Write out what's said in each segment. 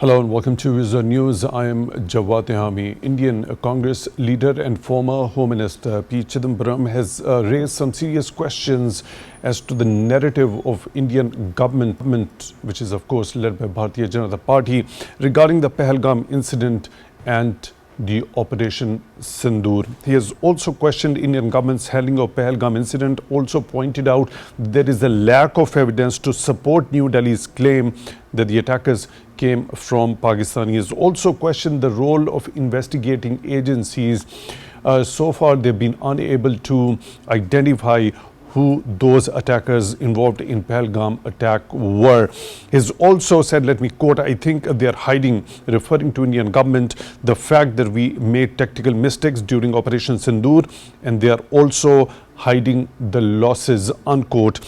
Hello and welcome to Visa News. I am Jawad Tehami. Indian Congress leader and former Home Minister P. Chidambaram has raised some serious questions as to the narrative of Indian government, which is of course led by Bharatiya Janata Party, regarding the Pahalgam incident and the Operation Sindoor. He has also questioned Indian government's handling of Pahalgam incident, also pointed out there is a lack of evidence to support New Delhi's claim that the attackers came from Pakistan. He has also questioned the role of investigating agencies. So far, they've been unable to identify who those attackers involved in Pahalgam attack were. He's also said, let me quote, I think they are hiding, referring to Indian government, the fact that we made tactical mistakes during Operation Sindoor, and they are also hiding the losses, unquote.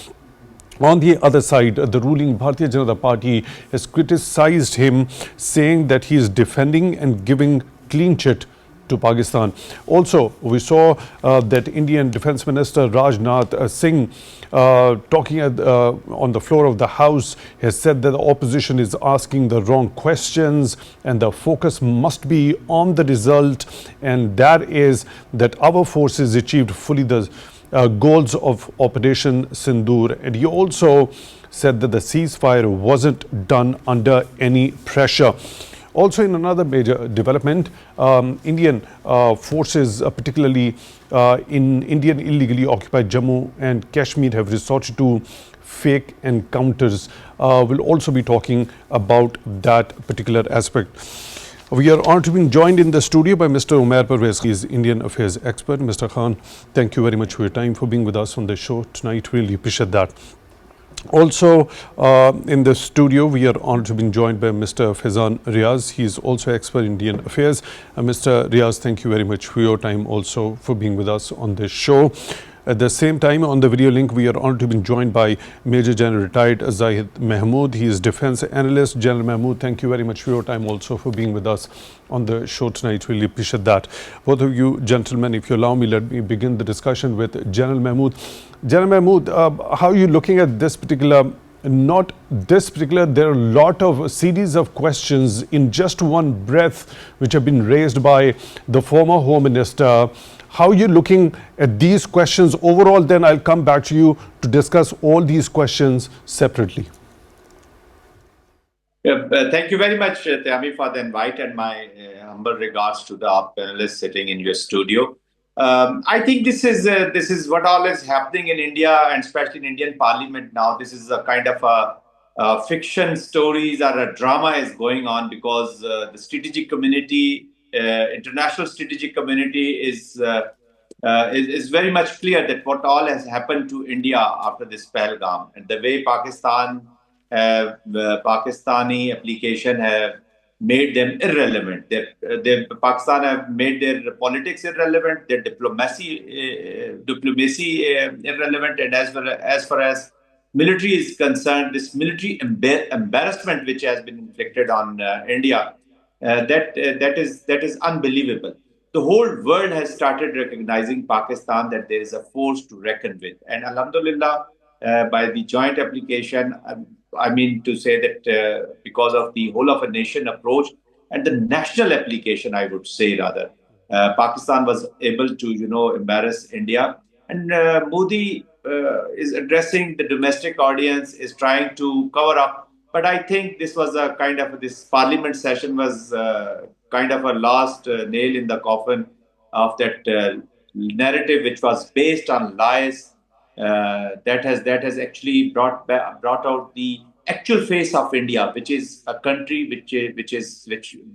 On the other side, the ruling Bharatiya Janata Party has criticized him, saying that he is defending and giving clean chit to Pakistan. Also, we saw that Indian Defence Minister Rajnath Singh talking on the floor of the House has said that the opposition is asking the wrong questions and the focus must be on the result, and that is that our forces achieved fully the goals of Operation Sindoor. And he also said that the ceasefire wasn't done under any pressure. Also, in another major development, Indian forces, particularly in Indian illegally occupied Jammu and Kashmir, have resorted to fake encounters. We'll also be talking about that particular aspect. We are honored to be joined in the studio by Mr. Umair Pervez. He is Indian affairs expert. Mr. Khan, thank you very much for your time, for being with us on the show tonight. Really appreciate that. Also in the studio, we are honored to be joined by Mr. Faizan Riaz. He is also expert in Indian affairs. Mr. Riaz, thank you very much for your time, also for being with us on this show. At the same time, on the video link, we are honored to be joined by Major General retired Zahid Mahmood. He is defense analyst. General Mahmood, thank you very much for your time, also for being with us on the show tonight. Really appreciate that. Both of you gentlemen, if you allow me, let me begin the discussion with General Mahmood. General Mahmood, how are you looking at this particular, not this particular, there are a lot of series of questions in just one breath which have been raised by the former Home Minister. How are you looking at these questions overall? Then I'll come back to you to discuss all these questions separately. Thank you very much, Tehami, for the invite, and my humble regards to the panelists sitting in your studio. I think this is what all is happening in India, and especially in Indian Parliament now. This is a kind of a fiction stories or a drama is going on, because the strategic community, international strategic community, is very much clear that what all has happened to India after this Pahalgam, and the way the Pakistani application have made them irrelevant. Pakistan have made their politics irrelevant, their diplomacy irrelevant, and as far as military is concerned, this military embarrassment which has been inflicted on India, that is unbelievable. The whole world has started recognizing Pakistan, that there is a force to reckon with, and Alhamdulillah, by the joint application, I mean to say that because of the whole of a nation approach and the national application, I would say rather, Pakistan was able to embarrass India, and Modi is addressing the domestic audience, is trying to cover up. But I think this was a kind of, this parliament session was kind of a last nail in the coffin of that narrative, which was based on lies. That has actually brought out the actual face of India, which is a country which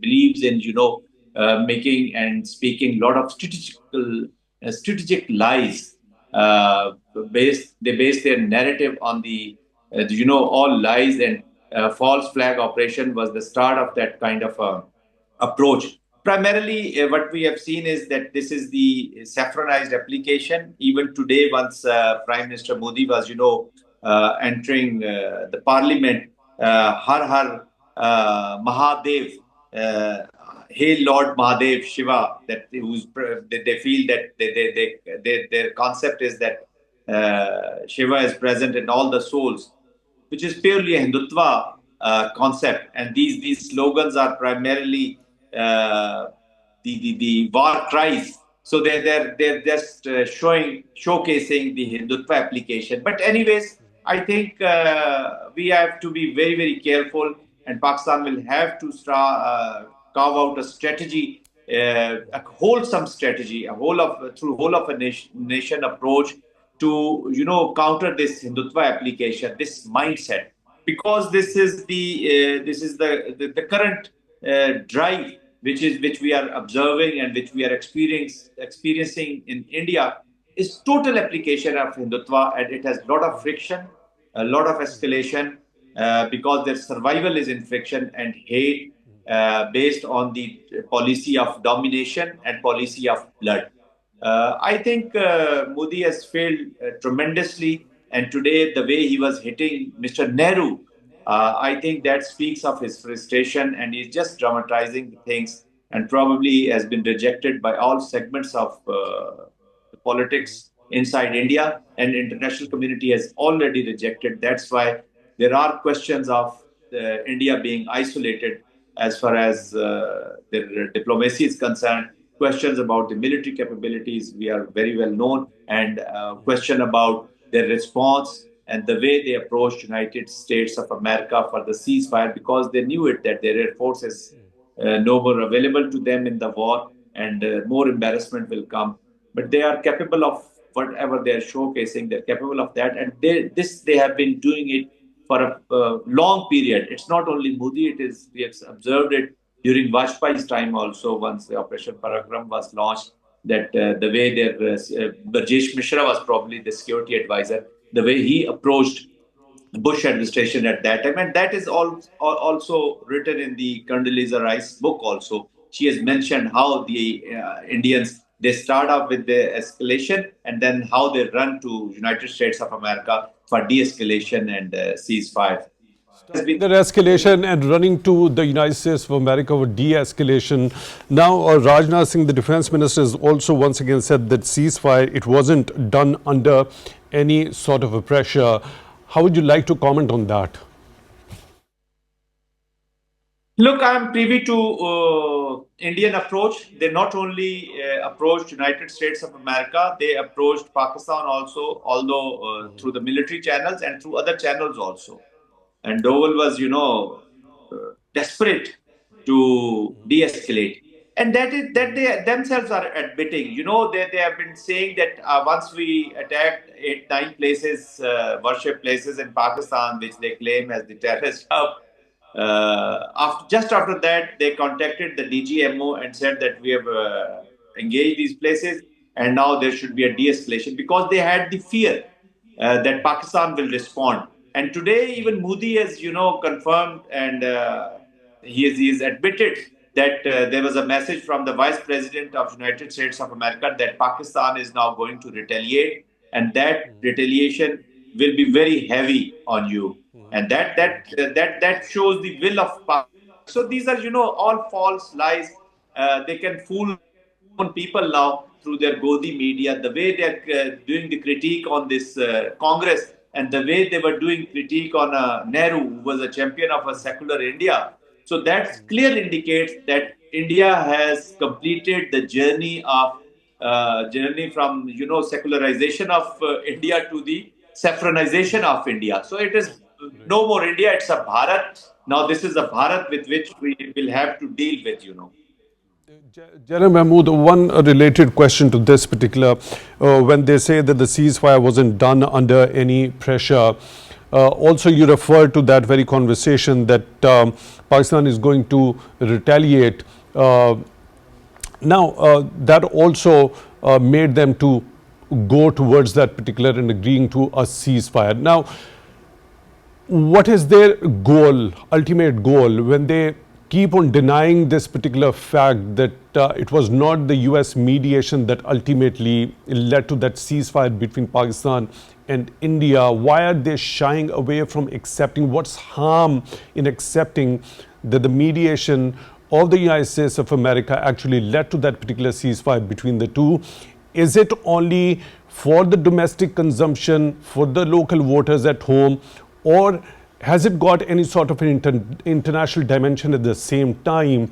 believes in making and speaking a lot of strategic lies. They base their narrative on the all lies, and false flag operation was the start of that kind of approach. Primarily, what we have seen is that this is the saffronized application. Even today, once Prime Minister Modi was, entering the parliament, Har Har Mahadev, Hail Lord Mahadev Shiva, that they feel that their concept is that Shiva is present in all the souls, which is purely a Hindutva concept, and these slogans are primarily the war cries. So they're just showcasing the Hindutva application. But anyways, I think we have to be very, very careful, and Pakistan will have to carve out a strategy, a wholesome strategy, whole of a nation approach to counter this Hindutva application, this mindset, because this is the current drive which we are observing and which we are experiencing in India is total application of Hindutva, and it has a lot of friction, a lot of escalation, because their survival is in friction and hate, based on the policy of domination and policy of blood. I think Modi has failed tremendously, and today the way he was hitting Mr. Nehru, I think that speaks of his frustration, and he's just dramatizing the things, and probably has been rejected by all segments of the politics inside India, and international community has already rejected. That's why there are questions of India being isolated as far as their diplomacy is concerned. Questions about the military capabilities, we are very well known, and question about their response and the way they approached United States of America for the ceasefire, because they knew it that their air force is no more available to them in the war, and more embarrassment will come. But they are capable of whatever they are showcasing. They're capable of that, and they have been doing it for a long period. It's not only Modi; we have observed it during Vajpayee's time also. Once the Operation Pahalgam was launched, that the way their Brajesh Mishra was probably the security advisor, the way he approached the Bush administration at that time, and that is also written in the Condoleezza Rice book. Also, she has mentioned how the Indians, they start off with the escalation, and then how they run to United States of America for de-escalation and ceasefire. Their escalation and running to the United States of America for de-escalation. Now, Rajnath Singh, the defense minister, has also once again said that ceasefire, it wasn't done under any sort of a pressure. How would you like to comment on that? Look, I'm privy to Indian approach. They not only approached United States of America, they approached Pakistan also, although through the military channels and through other channels also. And Dole was, desperate to de-escalate. And that they themselves are admitting. They have been saying that once we attacked 8-9 places, worship places in Pakistan, which they claim as the terrorist hub, just after that, they contacted the DGMO and said that we have engaged these places, and now there should be a de-escalation, because they had the fear that Pakistan will respond. And today, even Modi has, confirmed, and he is admitted that there was a message from the Vice President of United States of America that Pakistan is now going to retaliate, and that retaliation will be very heavy on you. And that shows the will of Pakistan. So these are, all false lies. They can fool people now through their Godi media, the way they're doing the critique on this Congress, and the way they were doing critique on Nehru, who was a champion of a secular India. So that clearly indicates that India has completed the journey from secularization of India to the saffronization of India. So it is no more India; it's a Bharat. Now this is a Bharat with which we will have to deal with. General Mahmood, one related question to this particular, when they say that the ceasefire wasn't done under any pressure, also you refer to that very conversation that Pakistan is going to retaliate. Now, that also made them to go towards that particular and agreeing to a ceasefire. Now, what is their goal, ultimate goal, when they keep on denying this particular fact that it was not the US mediation that ultimately led to that ceasefire between Pakistan and India? Why are they shying away from accepting? What's harm in accepting that the mediation of the United States of America actually led to that particular ceasefire between the two? Is it only for the domestic consumption, for the local voters at home, or has it got any sort of an international dimension at the same time?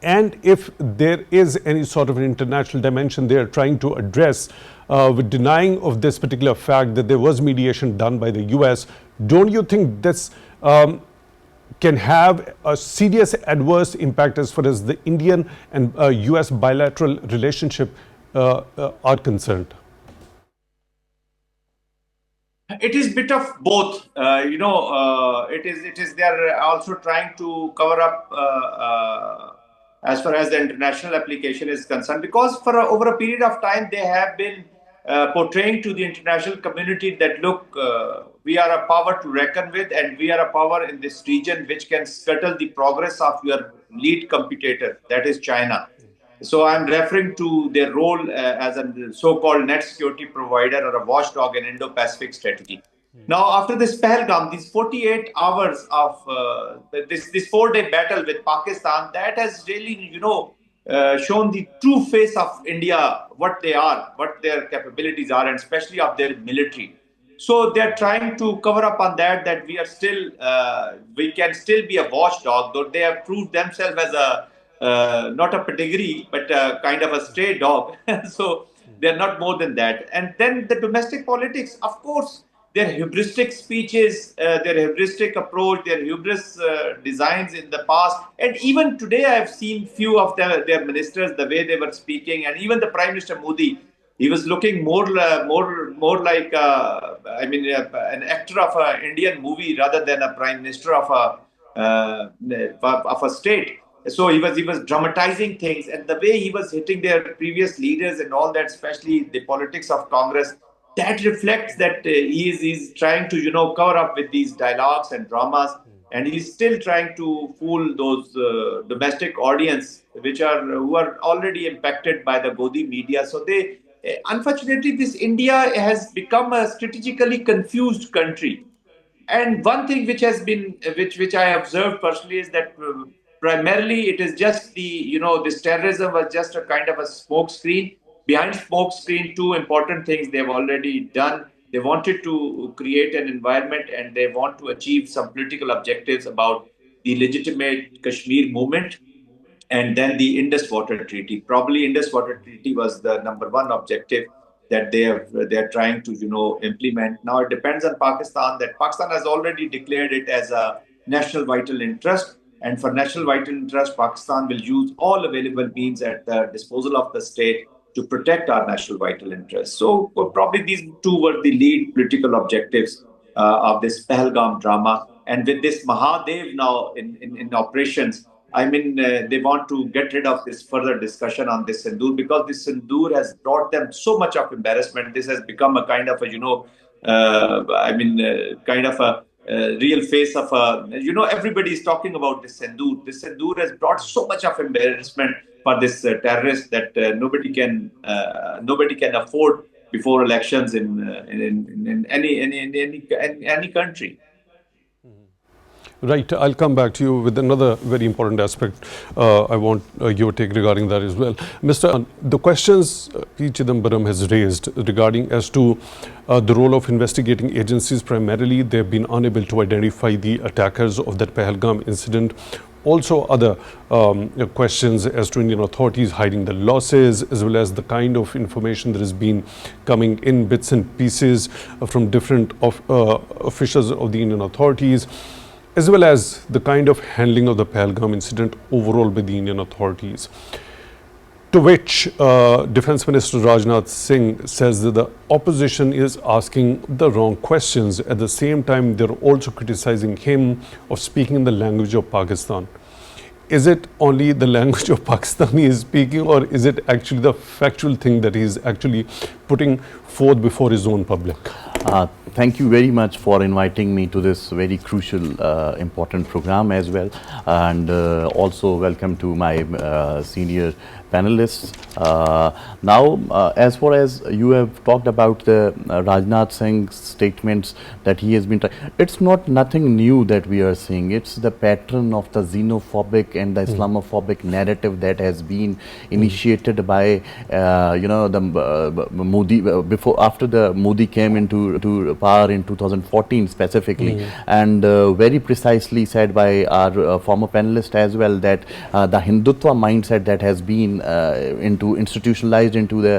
And if there is any sort of an international dimension they are trying to address with denying of this particular fact that there was mediation done by the US, don't you think this can have a serious adverse impact as far as the Indian and US bilateral relationship are concerned? It is bit of both. It is they are also trying to cover up as far as the international application is concerned, because for over a period of time they have been portraying to the international community that look, we are a power to reckon with, and we are a power in this region which can scuttle the progress of your lead competitor, that is China. So I'm referring to their role as a so-called net security provider or a watchdog in Indo-Pacific strategy. Now, after this Pahalgam, these 48 hours of this 4-day battle with Pakistan, that has really, shown the true face of India, what they are, what their capabilities are, and especially of their military. So they're trying to cover up on that we are still, we can still be a watchdog, though they have proved themselves as a not a pedigree, but kind of a stray dog. So they're not more than that. And then the domestic politics, of course, their hubristic speeches, their hubristic approach, their hubris designs in the past. And even today, I have seen few of their ministers, the way they were speaking, and even the Prime Minister Modi, he was looking more like, an actor of an Indian movie rather than a Prime Minister of a state. So he was dramatizing things, and the way he was hitting their previous leaders and all that, especially the politics of Congress, that reflects that he's trying to cover up with these dialogues and dramas, and he's still trying to fool those domestic audience who are already impacted by the Godi media. So they unfortunately, this India has become a strategically confused country. And one thing which has been, which I observed personally, is that primarily it is just this terrorism was just a kind of a smoke screen. Behind smoke screen, two important things they've already done. They wanted to create an environment, and they want to achieve some political objectives about the legitimate Kashmir movement, and then the Indus Water Treaty. Probably Indus Water Treaty was the number one objective that they are trying to implement. Now it depends on Pakistan. That Pakistan has already declared it as a national vital interest, and for national vital interest, Pakistan will use all available means at the disposal of the state to protect our national vital interests. So probably these two were the lead political objectives of this Pahalgam drama. And with this Mahadev now in operations, they want to get rid of this further discussion on this Sindoor, because this Sindoor has brought them so much of embarrassment. This has become a kind of a, kind of a real face of a, everybody is talking about this Sindoor. This Sindoor has brought so much of embarrassment for this terrorist that nobody can afford before elections in any country. Right, I'll come back to you with another very important aspect. I want your take regarding that as well. Mr. The questions P. Chidambaram has raised regarding as to the role of investigating agencies, primarily they've been unable to identify the attackers of that Pahalgam incident. Also other questions as to Indian authorities hiding the losses, as well as the kind of information that has been coming in bits and pieces from different officials of the Indian authorities, as well as the kind of handling of the Pahalgam incident overall by the Indian authorities. To which Defence Minister Rajnath Singh says that the opposition is asking the wrong questions. At the same time, they're also criticizing him of speaking in the language of Pakistan. Is it only the language of Pakistan he is speaking, or is it actually the factual thing that he is actually putting forth before his own public? Thank you very much for inviting me to this very crucial, important program as well. And also welcome to my senior panelists. Now, as far as you have talked about the Rajnath Singh's statements that he has been, it's not nothing new that we are seeing. It's the pattern of the xenophobic and the Islamophobic narrative that has been initiated by, the Modi, after the Modi came into power in 2014 specifically, and very precisely said by our former panelist as well that the Hindutva mindset that has been institutionalized into the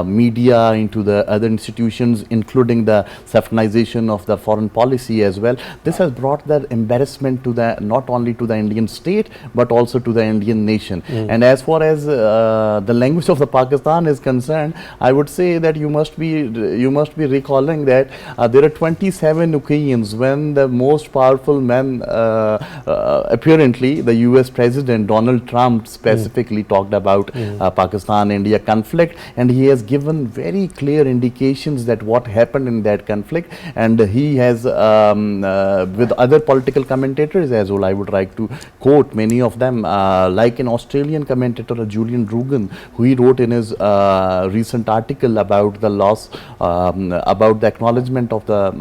media, into the other institutions, including the saffronization of the foreign policy as well, this has brought the embarrassment to the not only to the Indian state but also to the Indian nation. And as far as the language of the Pakistan is concerned, I would say that you must be recalling that there are 27 occasions when the most powerful man, apparently the US President Donald Trump specifically talked about Pakistan-India conflict, and he has given very clear indications that what happened in that conflict, and he has with other political commentators as well, I would like to quote many of them, like an Australian commentator Julian Rugen, who he wrote in his recent article about the loss, about the acknowledgement of the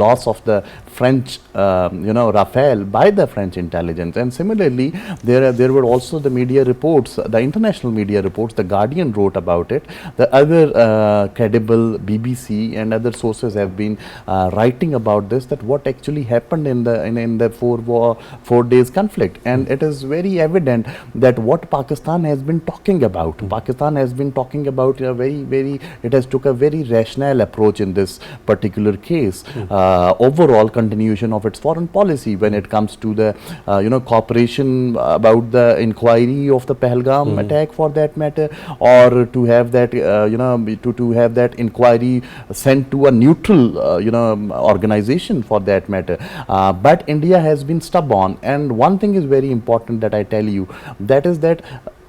loss of the French, Rafale by the French intelligence. And similarly, there were also the media reports, the international media reports, the Guardian wrote about it, the other credible BBC and other sources have been writing about this, that what actually happened in the 4 days conflict. And it is very evident that what Pakistan has been talking about, Pakistan has been talking about it has took a very rational approach in this particular case. Overall continuation of its foreign policy when it comes to the cooperation about the inquiry of the Pahalgam attack, for that matter, or to have that to have that inquiry sent to a neutral organization, for that matter. But India has been stubborn, and one thing is very important that I tell you, that is that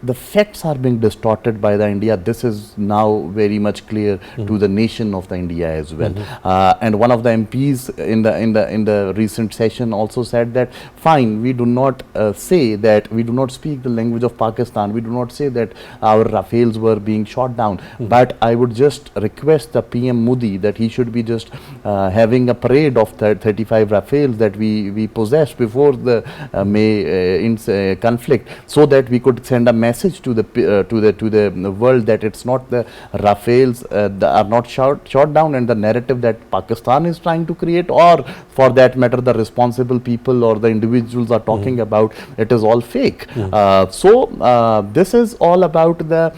the facts are being distorted by the India. This is now very much clear to the nation of the India as well. And one of the MPs in the recent session also said that fine, we do not say that, we do not speak the language of Pakistan, we do not say that our Rafales were being shot down, but I would just request the PM Modi that he should be just having a parade of 35 Rafales that we possessed before the May conflict, so that we could send a message to the world that it's not the Rafales that are not shot down, and the narrative that Pakistan is trying to create, or for that matter the responsible people or the individuals are talking about, it is all fake. So this is all about the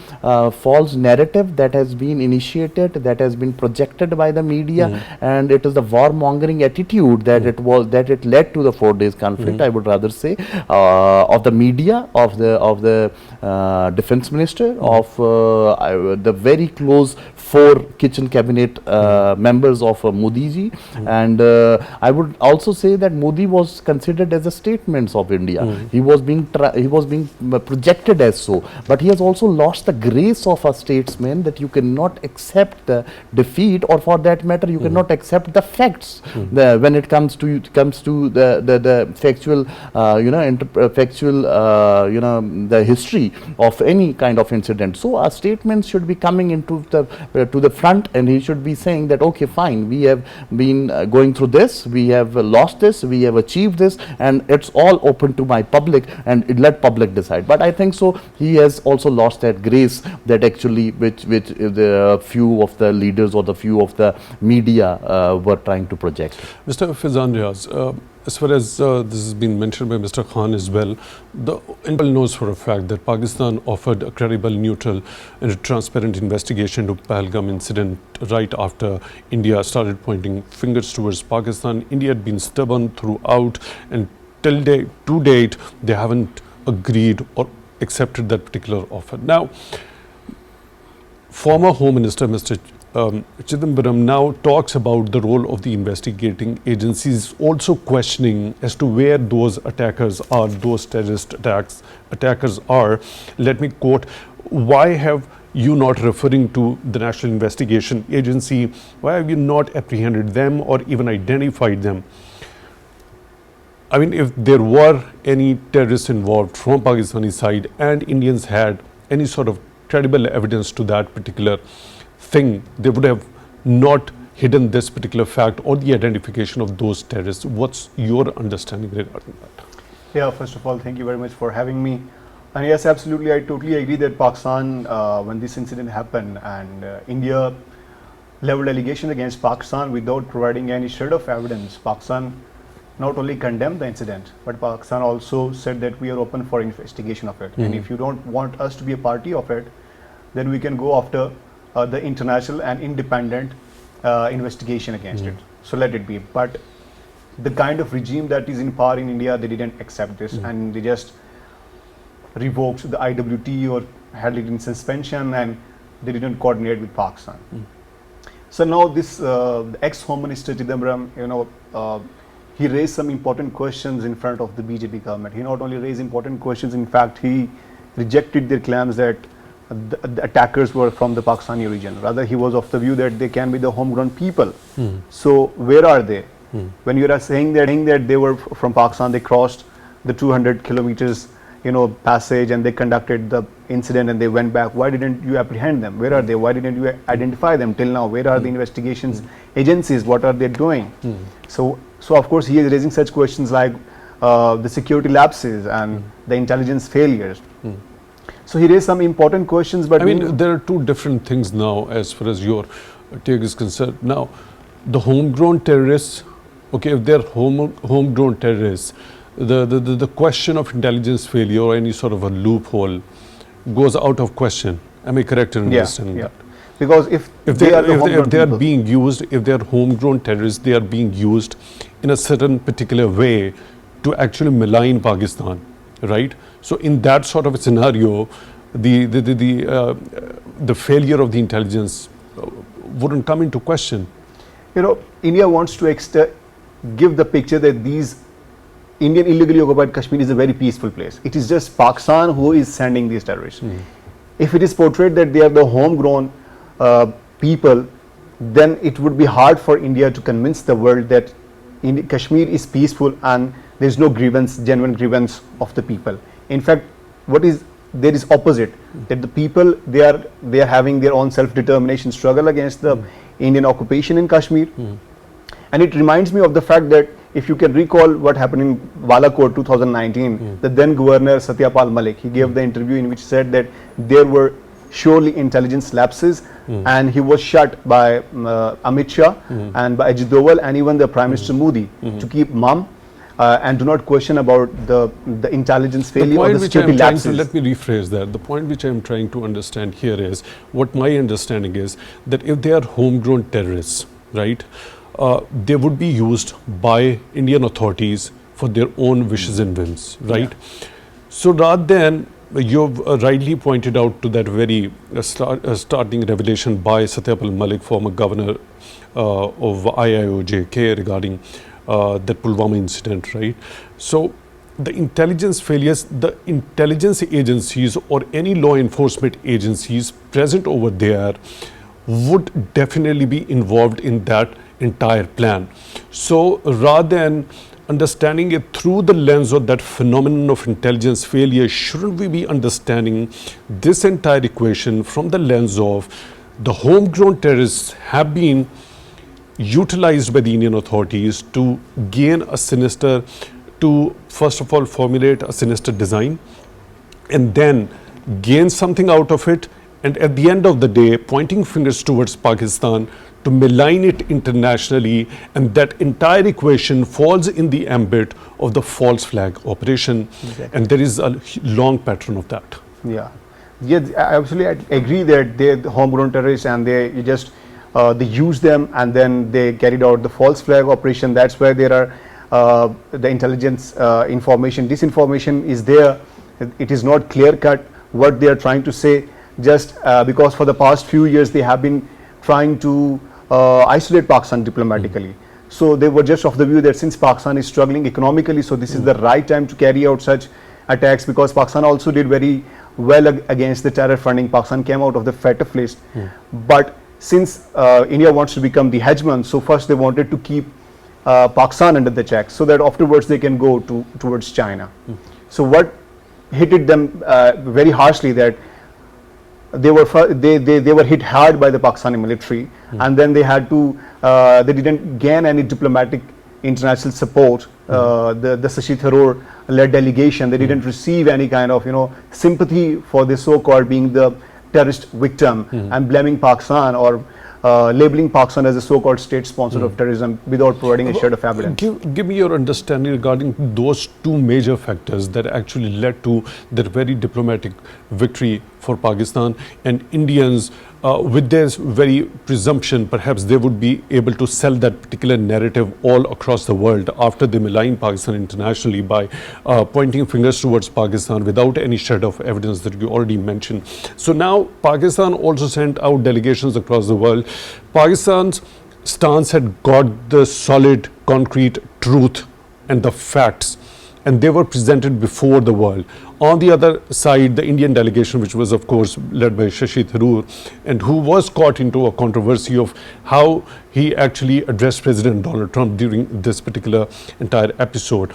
false narrative that has been initiated, that has been projected by the media, and it is the warmongering attitude that it led to the 4 days conflict, I would rather say, of the media, of the defense minister, of the very close 4 kitchen cabinet members of Modi ji, and I would also say that Modi was considered as a statements of India. He was being projected as so, but he has also lost the grace of a statesman, that you cannot accept the defeat, or for that matter you cannot accept the facts when it comes to the factual the history of any kind of incident. So our statements should be coming into the front, and he should be saying that okay, fine, we have been going through this, we have lost this, we have achieved this, and it's all open to my public, and let public decide. But I think so he has also lost that grace that actually which the few of the leaders or the few of the media were trying to project. Mr. Faizan, Riaz, as far as this has been mentioned by Mr. Khan as well, the Intel knows for a fact that Pakistan offered a credible, neutral and a transparent investigation to Pahalgam incident right after India started pointing fingers towards Pakistan. India had been stubborn throughout, and to date they haven't agreed or accepted that particular offer. Now, former Home Minister Mr. Chidambaram now talks about the role of the investigating agencies, also questioning as to where those attackers are, those terrorist attackers are. Let me quote, why have you not referring to the National Investigation Agency? Why have you not apprehended them or even identified them? I mean, if there were any terrorists involved from Pakistani side and Indians had any sort of credible evidence to that particular thing, they would have not hidden this particular fact or the identification of those terrorists. What's your understanding regarding that? Yeah, first of all, thank you very much for having me. And yes, absolutely, I totally agree that Pakistan, when this incident happened, and India leveled allegation against Pakistan without providing any shred of evidence. Pakistan not only condemned the incident, but Pakistan also said that we are open for investigation of it. And if you don't want us to be a party of it, then we can go after the international and independent investigation against it. So let it be. But the kind of regime that is in power in India, they didn't accept this, and they just revoked the IWT or held it in suspension, and they didn't coordinate with Pakistan. So now this ex-Home Minister Chidambaram, he raised some important questions in front of the BJP government. He not only raised important questions, in fact, he rejected their claims that the attackers were from the Pakistani region. Rather, he was of the view that they can be the homegrown people. So where are they? When you are saying that they were from Pakistan, they crossed the 200 kilometers, passage, and they conducted the incident and they went back. Why didn't you apprehend them? Where are they? Why didn't you identify them till now? Where are the investigations agencies? What are they doing? So of course he is raising such questions like the security lapses and the intelligence failures. So he raised some important questions, but I mean, there are two different things now as far as your take is concerned. Now, the homegrown terrorists, okay, if they're homegrown terrorists, the question of intelligence failure or any sort of a loophole goes out of question. Am I correct in understanding that? Because if they are being used, if they are homegrown terrorists, they are being used in a certain particular way to actually malign Pakistan, right? So in that sort of a scenario, the failure of the intelligence wouldn't come into question. India wants to give the picture that these Indian illegally occupied Kashmir is a very peaceful place. It is just Pakistan who is sending these terrorists. If it is portrayed that they are the homegrown people, then it would be hard for India to convince the world that Kashmir is peaceful and there is no genuine grievance of the people. In fact, there is opposite, that the people they are having their own self-determination struggle against the Indian occupation in Kashmir. And it reminds me of the fact that if you can recall what happened in Balakot 2019, the then governor Satyapal Malik, he gave the interview in which said that there were surely intelligence lapses, and he was shot by Amit Shah and by Ajit Doval and even the Prime Minister Modi to keep mum and do not question about the intelligence failure or the security lapses. Let me rephrase that. The point which I am trying to understand here is, what my understanding is, that if they are homegrown terrorists, right, they would be used by Indian authorities for their own wishes and whims, right? So rather than, you've rightly pointed out to that very starting revelation by Satyapal Malik, former governor of IIOJK, regarding that Pulwama incident, right? So the intelligence failures, the intelligence agencies or any law enforcement agencies present over there would definitely be involved in that entire plan. So rather than understanding it through the lens of that phenomenon of intelligence failure, shouldn't we be understanding this entire equation from the lens of the homegrown terrorists have been utilized by the Indian authorities to gain a sinister, to first of all formulate a sinister design and then gain something out of it, and at the end of the day pointing fingers towards Pakistan to malign it internationally, and that entire equation falls in the ambit of the false flag operation. And there is a long pattern of that. Yeah, I absolutely agree that they're the homegrown terrorists and they use them and then they carried out the false flag operation. That's where there are the intelligence information, disinformation is there. It is not clear cut what they are trying to say, just because for the past few years they have been trying to isolate Pakistan diplomatically. So they were just of the view that since Pakistan is struggling economically, so this is the right time to carry out such attacks, because Pakistan also did very well against the terror funding. Pakistan came out of the FATF list. But since India wants to become the hegemon, so first they wanted to keep Pakistan under the check so that afterwards they can go towards China. So what hit them very harshly, that they were hit hard by the Pakistani military, and then they had to they didn't gain any diplomatic international support. The Shashi Tharoor led delegation, they didn't receive any kind of sympathy for the so-called being the terrorist victim and blaming Pakistan or labeling Pakistan as a so-called state sponsor of terrorism without providing a shred of evidence. Give me your understanding regarding those two major factors that actually led to that very diplomatic victory for Pakistan, and Indians with their very presumption perhaps they would be able to sell that particular narrative all across the world after they malign Pakistan internationally by pointing fingers towards Pakistan without any shred of evidence that you already mentioned. So now Pakistan also sent out delegations across the world. Pakistan's stance had got the solid concrete truth and the facts, and they were presented before the world. On the other side, the Indian delegation, which was of course led by Shashi Tharoor, and who was caught into a controversy of how he actually addressed President Donald Trump during this particular entire episode.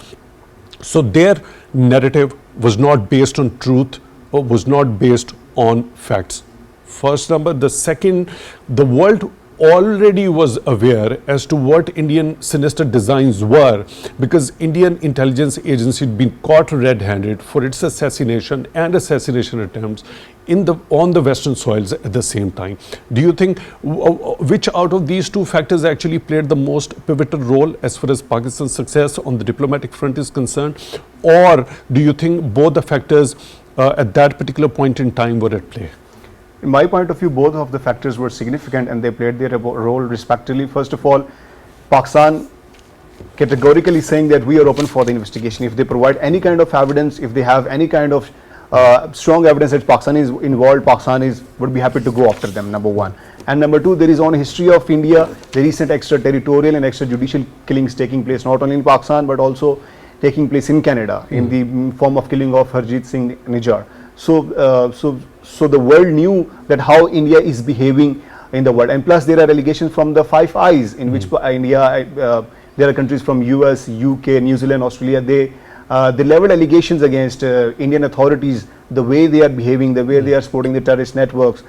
So their narrative was not based on truth or was not based on facts. First number. The second, the world already was aware as to what Indian sinister designs were, because Indian intelligence agency had been caught red-handed for its assassination and assassination attempts on the Western soils at the same time. Do you think which out of these two factors actually played the most pivotal role as far as Pakistan's success on the diplomatic front is concerned, or do you think both the factors at that particular point in time were at play? In my point of view, both of the factors were significant and they played their role respectively. First of all, Pakistan categorically saying that we are open for the investigation. If they provide any kind of evidence, if they have any kind of strong evidence that Pakistan is involved, Pakistan would be happy to go after them, number one. And number two, there is on history of India, the recent extraterritorial and extrajudicial killings taking place not only in Pakistan but also taking place in Canada in the form of killing of Harjit Singh Nijjar. So the world knew that how India is behaving in the world, and plus there are allegations from the Five Eyes in which India, there are countries from US, UK, New Zealand, Australia, they leveled allegations against Indian authorities, the way they are behaving, the way they are supporting the terrorist networks,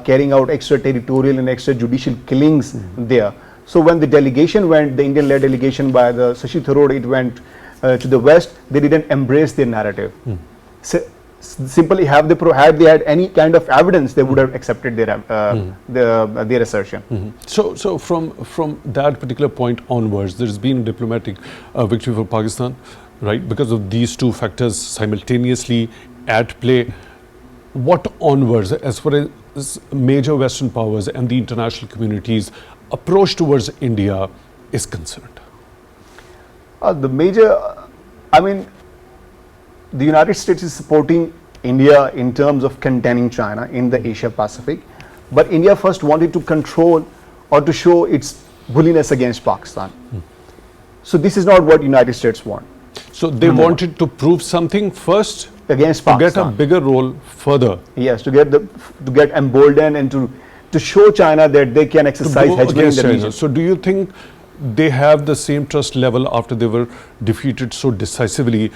carrying out extraterritorial and extrajudicial killings there. So when the delegation went, the Indian-led delegation by the Shashi Tharoor, it went to the West, they didn't embrace their narrative. Simply had they had any kind of evidence, they would have accepted their assertion. So from that particular point onwards, there's been a diplomatic victory for Pakistan, right? Because of these two factors simultaneously at play. What onwards, as far as major Western powers and the international community's approach towards India is concerned? The United States is supporting India in terms of containing China in the Asia Pacific, but India first wanted to control or to show its bulliness against Pakistan. So this is not what United States want. So they wanted to prove something first against Pakistan, Pakistan, to get a bigger role further. Yes, to get emboldened and to show China that they can exercise hegemony in the region. So do you think they have the same trust level after they were defeated so decisively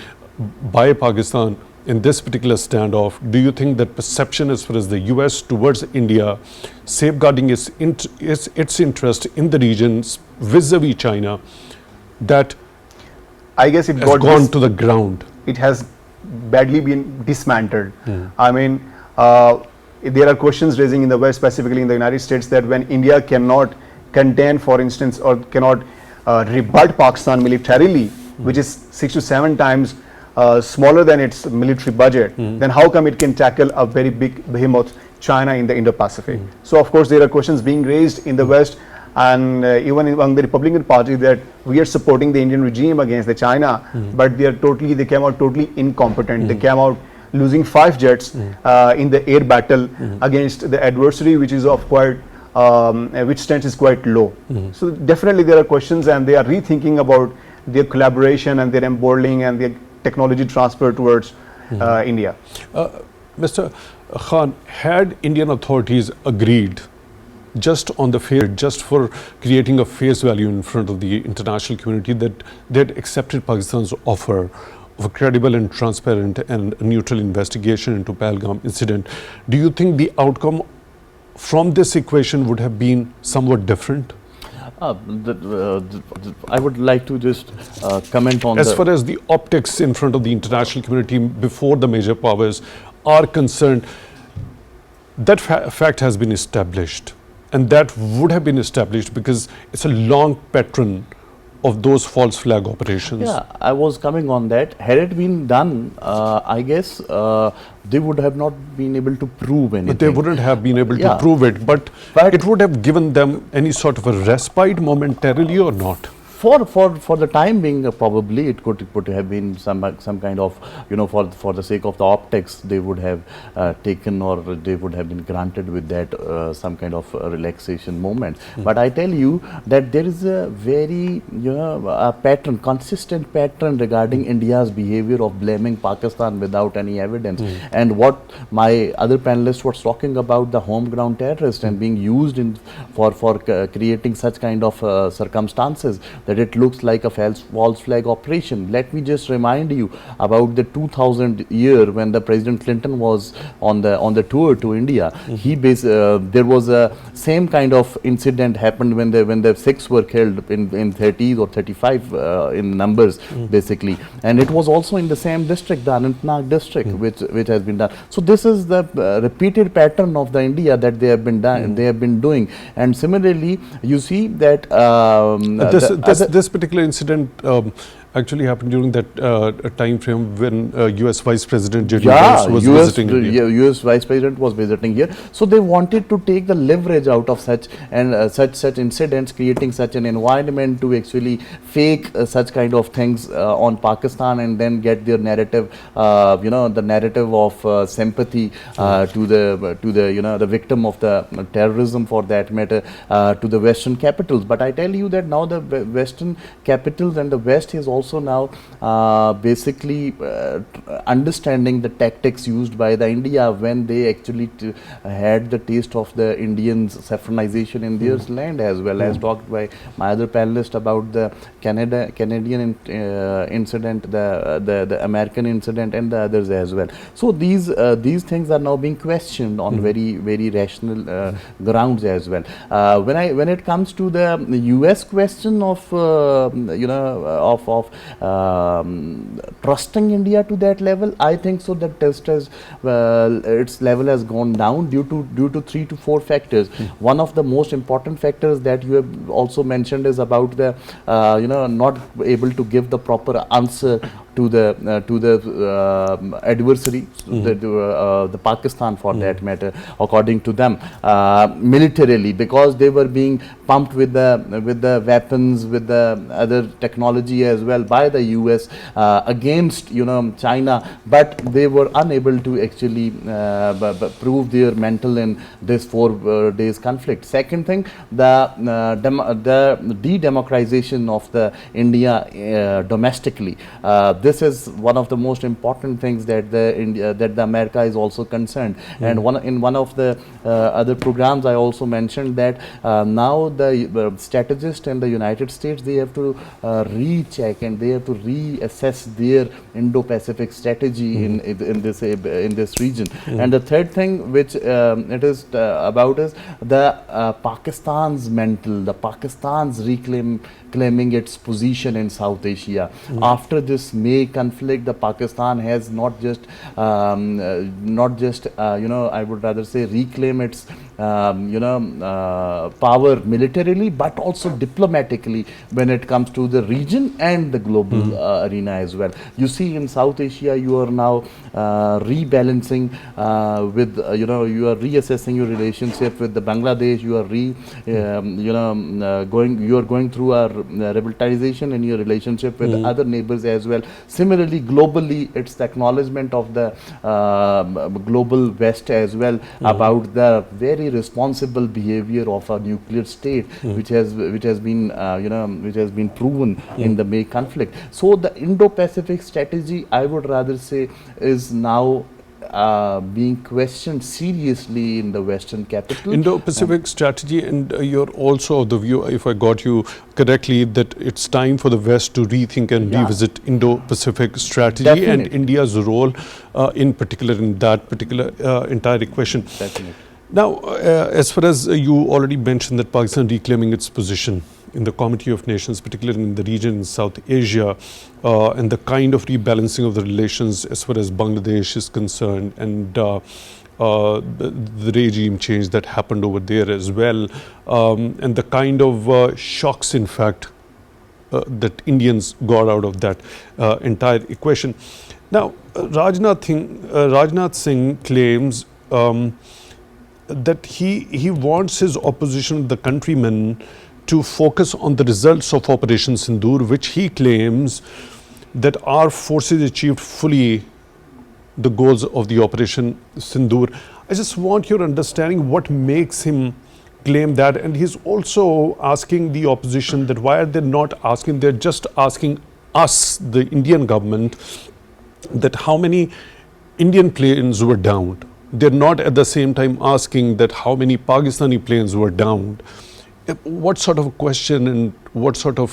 by Pakistan in this particular standoff? Do you think that perception as far as the US towards India safeguarding its interest in the regions vis-a-vis China, that I guess it has gone to the ground? It has badly been dismantled. There are questions raising in the West, specifically in the United States, that when India cannot contain, for instance, or cannot rebut Pakistan militarily, which is 6 to 7 times smaller than its military budget, then how come it can tackle a very big behemoth, China, in the Indo-Pacific? So of course there are questions being raised in the West and even among the Republican Party that we are supporting the Indian regime against the China, but they came out totally incompetent. They came out losing 5 jets in the air battle against the adversary, which is of quite which stance is quite low. So definitely there are questions, and they are rethinking about their collaboration and their emboldening and their technology transfer towards India. Mr. Khan, had Indian authorities agreed just on the face, just for creating a face value in front of the international community, that they had accepted Pakistan's offer of a credible and transparent and neutral investigation into Pahalgam incident, do you think the outcome from this equation would have been somewhat different? I would like to just comment on as far as the optics in front of the international community before the major powers are concerned. That fact has been established. and that would have been established because it's a long pattern of those false flag operations. Yeah, I was coming on that. Had it been done, I guess they would have not been able to prove anything. But they wouldn't have been able to Yeah. prove it, but it would have given them any sort of a respite momentarily or not? For the time being, probably it could have been some kind of, for the sake of the optics, they would have taken, or they would have been granted with that some kind of relaxation moment. But I tell you that there is a very a pattern, consistent pattern regarding India's behavior of blaming Pakistan without any evidence. And what my other panelist was talking about, the home ground terrorist and being used for creating such kind of circumstances, that it looks like a false flag operation. Let me just remind you about the 2000 year when the President Clinton was on the tour to India. There was a same kind of incident happened when the 6 were killed in 30s or 35 in numbers basically, and it was also in the same district, the Anantnag district, which has been done. So this is the repeated pattern of the India that they have been done. They have been doing, and similarly you see that this particular incident actually happened during that time frame when U.S. Vice President J.D. Vance was visiting India. U.S. Vice President was visiting here. So they wanted to take the leverage out of such and such incidents, creating such an environment to actually fake such kind of things on Pakistan, and then get their narrative, the narrative of sympathy to the victim of the terrorism, for that matter, to the Western capitals. But I tell you that now the Western capitals and the West is also now basically understanding the tactics used by the India when they actually had the taste of the Indians' saffronization in their land, as well as talked by my other panelist about the Canadian incident, the American incident, and the others as well. So these things are now being questioned on very rational grounds as well. When it comes to the US question of trusting India to that level, I think so that test has its level has gone down due to 3 to 4 factors. One of the most important factors that you have also mentioned is about the not able to give the proper answer to the adversary, the Pakistan, for that matter, according to them, militarily, because they were being pumped with the weapons, with the other technology as well by the US against China, but they were unable to actually prove their mental in this 4 days conflict. Second thing, the de-democratization of the India domestically. This is one of the most important things that the America is also concerned. And in one of the other programs, I also mentioned that now the strategists in the United States, they have to recheck and they have to reassess their Indo-Pacific strategy in this region. And the third thing which it is about is the Pakistan's mental, the Pakistan's claiming its position in South Asia. After this May conflict, the Pakistan has not just I would rather say reclaim its power militarily, but also diplomatically when it comes to the region and the global arena as well. You see, in South Asia, you are now rebalancing with you are reassessing your relationship with the Bangladesh. You are going through a revitalization in your relationship with other neighbors as well. Similarly, globally, it's the acknowledgement of the global West as well about the very responsible behavior of a nuclear state, which has been proven in the May conflict. So the Indo-Pacific strategy, I would rather say, is now being questioned seriously in the Western capital. Indo-Pacific strategy, and you're also of the view, if I got you correctly, that it's time for the West to rethink and revisit Indo-Pacific strategy. Definitely. And India's role in particular in that particular entire equation. Definitely. Now, as far as you already mentioned that Pakistan reclaiming its position in the Committee of Nations, particularly in the region in South Asia, and the kind of rebalancing of the relations as far as Bangladesh is concerned, and the regime change that happened over there as well, and the kind of shocks, in fact, that Indians got out of that entire equation. Now, Rajnath Singh claims that he wants his opposition, the countrymen, to focus on the results of Operation Sindoor, which he claims that our forces achieved fully the goals of the Operation Sindoor. I just want your understanding what makes him claim that, and he's also asking the opposition that why are they not asking, they're just asking us, the Indian government, that how many Indian planes were downed. They're not at the same time asking that how many Pakistani planes were downed. What sort of a question and what sort of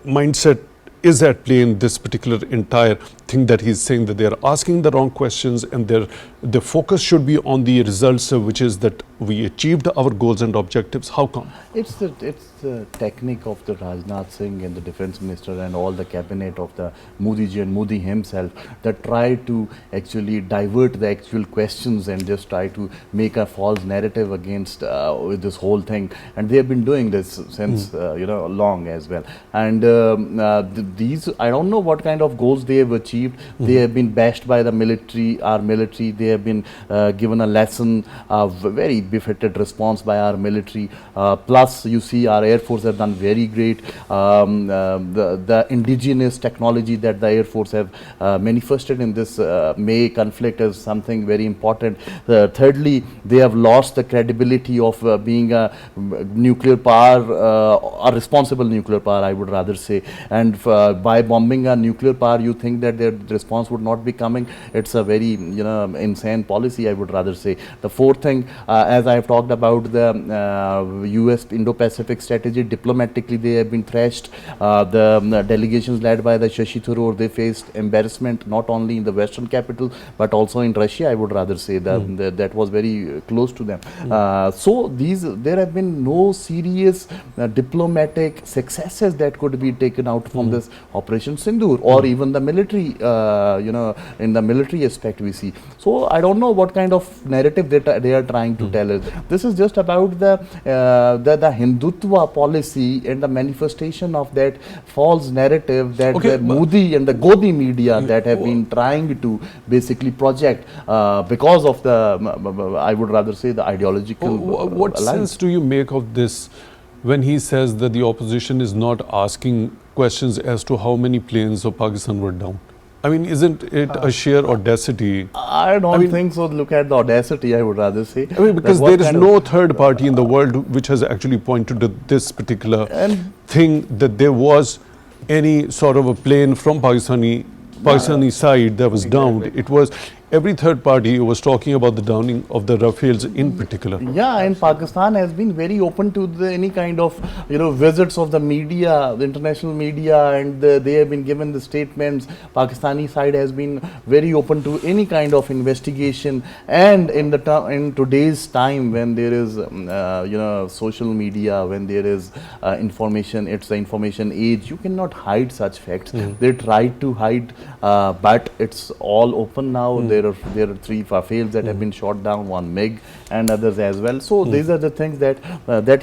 mindset is at play in this particular entire thing that he's saying, that they're asking the wrong questions and the focus should be on the results, which is that we achieved our goals and objectives? How come? It's the technique of the Rajnath Singh and the defense minister and all the cabinet of the Modi ji and Modi himself that try to actually divert the actual questions and just try to make a false narrative against with this whole thing, and they have been doing this since long as well. And these, I don't know what kind of goals they have achieved. They have been bashed by the military, our military. They have been given a lesson, a very befitted response by our military. Plus, you see, our Air Force have done very great. The indigenous technology that the Air Force have manifested in this May conflict is something very important. Thirdly, they have lost the credibility of being a nuclear power, a responsible nuclear power, I would rather say. And by bombing a nuclear power, you think that their response would not be coming. It's a very insane policy, I would rather say. The fourth thing, as I have talked about the US Indo-Pacific strategy, diplomatically they have been thrashed. The delegations led by the Shashi Tharoor, they faced embarrassment not only in the Western capital but also in Russia, I would rather say. That was very close to them. So there have been no serious diplomatic successes that could be taken out from this Operation Sindoor, or even the military, in the military aspect we see. So I don't know what kind of narrative they are trying to tell us. This is just about the Hindutva policy and the manifestation of that false narrative that the Modi and the Godi media that have been trying to basically project because of the, I would rather say, the ideological What sense do you make of this when he says that the opposition is not asking questions as to how many planes of Pakistan were down? I mean, isn't it a sheer audacity? I don't think so. Look at the audacity, I would rather say. I mean, because there is no third party in the world which has actually pointed to this particular thing, that there was any sort of a plane from Pakistani side that was downed. It was every third party was talking about the downing of the Rafales in particular. Yeah, and Pakistan has been very open to any kind of visits of the media, the international media, and they have been given the statements. Pakistani side has been very open to any kind of investigation. And in today's time, when there is social media, when there is information, it's the information age. You cannot hide such facts. They tried to hide, but it's all open now. There are 3 Rafales that have been shot down, 1 MiG and others as well. So these are the things that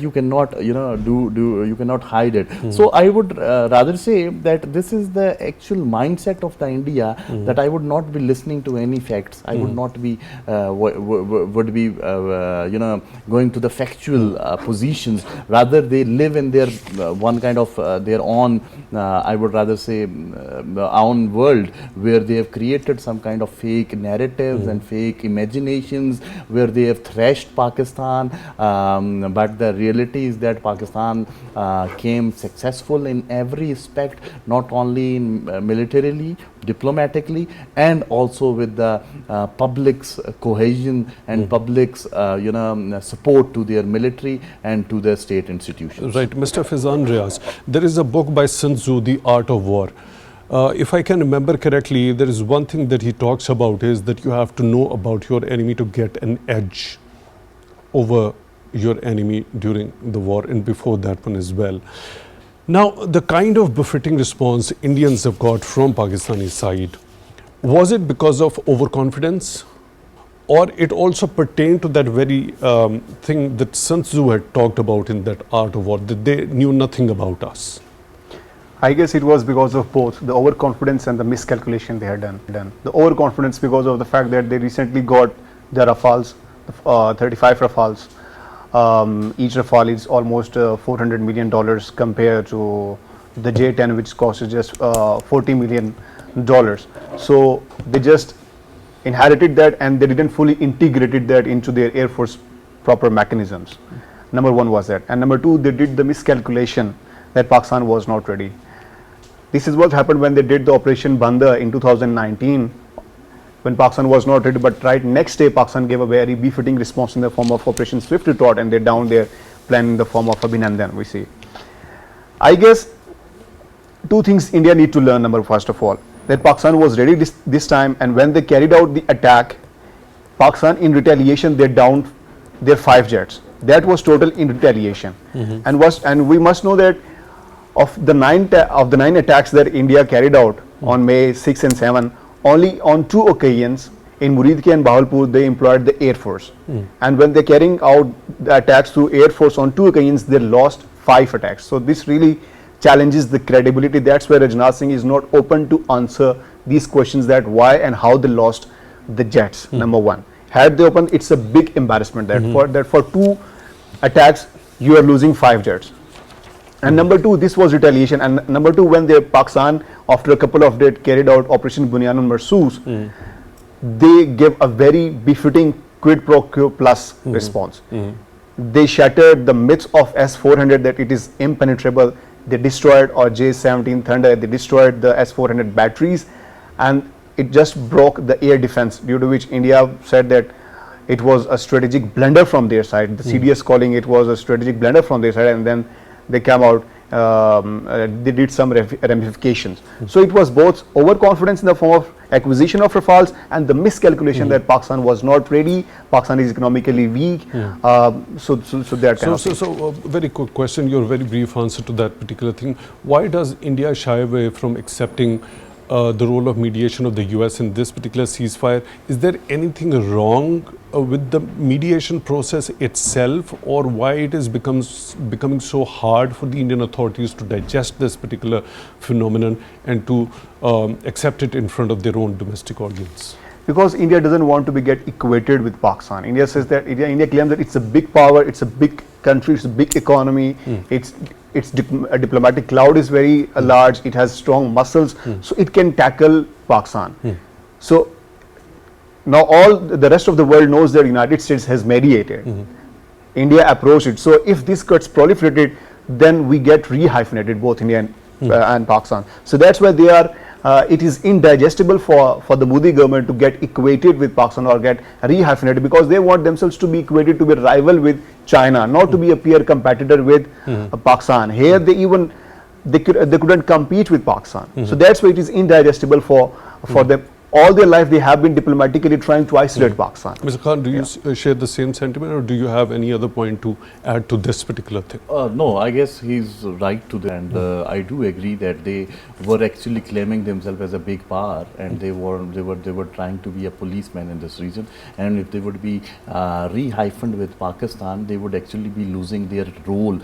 you cannot you cannot hide it. So I would rather say that this is the actual mindset of the India, that I would not be listening to any facts. I would not be going to the factual positions. Rather, they live in their one kind of their own, I would rather say, own world, where they have created some kind of fake narratives and fake imaginations, where they have thrashed Pakistan, but the reality is that Pakistan came successful in every aspect, not only in militarily, diplomatically, and also with the public's cohesion and public's support to their military and to their state institutions. Right, Mr. Faizan, Riaz, there is a book by Sun Tzu, The Art of War. If I can remember correctly, there is one thing that he talks about is that you have to know about your enemy to get an edge over your enemy during the war and before that one as well. Now, the kind of befitting response Indians have got from Pakistani side, Was it because of overconfidence, or it also pertained to that very thing that Sun Tzu had talked about in that Art of War, that they knew nothing about us? I guess it was because of both the overconfidence and the miscalculation they had done. The overconfidence because of the fact that they recently got the Rafales, 35 Rafales. Each Rafale is almost $400 million compared to the J-10, which costs just $40 million. So they just inherited that and they didn't fully integrated that into their Air Force proper mechanisms. Number one was that. And number two, they did the miscalculation that Pakistan was not ready. This is what happened when they did the Operation Banda in 2019, when Pakistan was not ready, but right next day Pakistan gave a very befitting response in the form of Operation Swift Retort, and they downed their plan in the form of Abhinandan, we see. I guess two things India need to learn. First of all, that Pakistan was ready this time, and when they carried out the attack, Pakistan in retaliation they downed their 5 jets. That was total in retaliation. And we must know that of the 9 attacks that India carried out on May 6 and 7, only on 2 occasions in Muridki and Bahawalpur they employed the Air Force. And when they're carrying out the attacks through Air Force on 2 occasions, they lost 5 attacks. So this really challenges the credibility. That's where Rajnath Singh is not open to answer these questions, that why and how they lost the jets. Number one, had they opened, it's a big embarrassment that for 2 attacks you are losing 5 jets. And number two, this was retaliation. And number two, when the Pakistan, after a couple of days, carried out Operation Bunyan Marsoos, they gave a very befitting quid pro quo plus response. They shattered the myths of S-400 that it is impenetrable. They destroyed our J-17 Thunder. They destroyed the S-400 batteries, and it just broke the air defense, due to which India said that it was a strategic blunder from their side. The CDS calling it was a strategic blunder from their side, and then they came out, they did some ramifications. So it was both overconfidence in the form of acquisition of Rafales and the miscalculation that Pakistan was not ready, Pakistan is economically weak. So that kind of thing. So very quick question, your very brief answer to that particular thing. Why does India shy away from accepting the role of mediation of the US in this particular ceasefire? Is there anything wrong with the mediation process itself, or why it is becoming so hard for the Indian authorities to digest this particular phenomenon and to accept it in front of their own domestic audience? Because India doesn't want to get equated with Pakistan. India says that India claims that it's a big power, it's a big country, it's a big economy, its diplomatic cloud is very large, it has strong muscles, so it can tackle Pakistan. So now all the rest of the world knows that United States has mediated. India approached it. So if this gets proliferated, then we get rehyphenated, both India and Pakistan. So that's why they are. It is indigestible for the Modi government to get equated with Pakistan or get rehyphenated, because they want themselves to be equated, to be a rival with China, not to be a peer competitor with Pakistan. Here they couldn't compete with Pakistan. So that's why it is indigestible for them. All their life they have been diplomatically trying to isolate Pakistan. Mr. Khan, do you share the same sentiment, or do you have any other point to add to this particular thing? No, I guess he's right to that, and I do agree that they were actually claiming themselves as a big power, and they were trying to be a policeman in this region. And if they would be rehyphened with Pakistan, they would actually be losing their role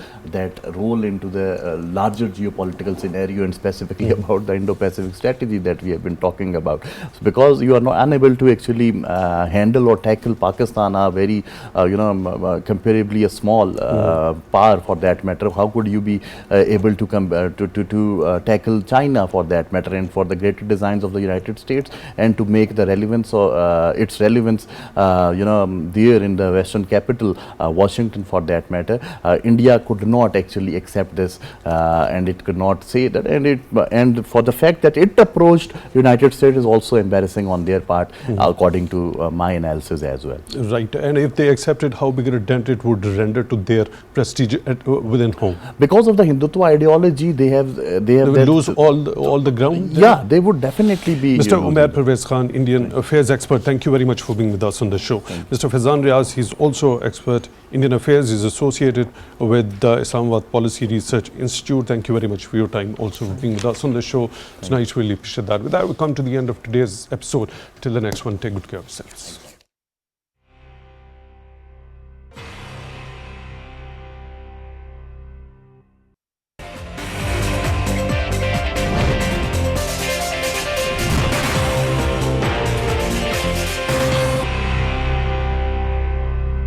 into the larger geopolitical scenario, and specifically about the Indo-Pacific strategy that we have been talking about. Because you are not unable to actually handle or tackle Pakistan, a very comparably a small power for that matter. How could you be able to tackle China for that matter, and for the greater designs of the United States, and to make the relevance or its relevance there in the Western capital, Washington for that matter? India could not actually accept this, and it could not say that, and for the fact that it approached United States is also embarrassing on their part, according to my analysis as well. Right, and if they accepted, how big a dent it would render to their prestige within home? Because of the Hindutva ideology, they will lose all the ground. Yeah, they would definitely be. Mr. Umair Pervez Khan, Indian Affairs expert, thank you very much for being with us on the show. Mr. Faizan Riaz, he's also expert Indian Affairs. He's associated with the Islamabad Policy Research Institute. Thank you very much for your time, also for being with us on the show tonight. Really appreciate that. With that, we come to the end of today's this episode. Till the next one, take good care of yourselves.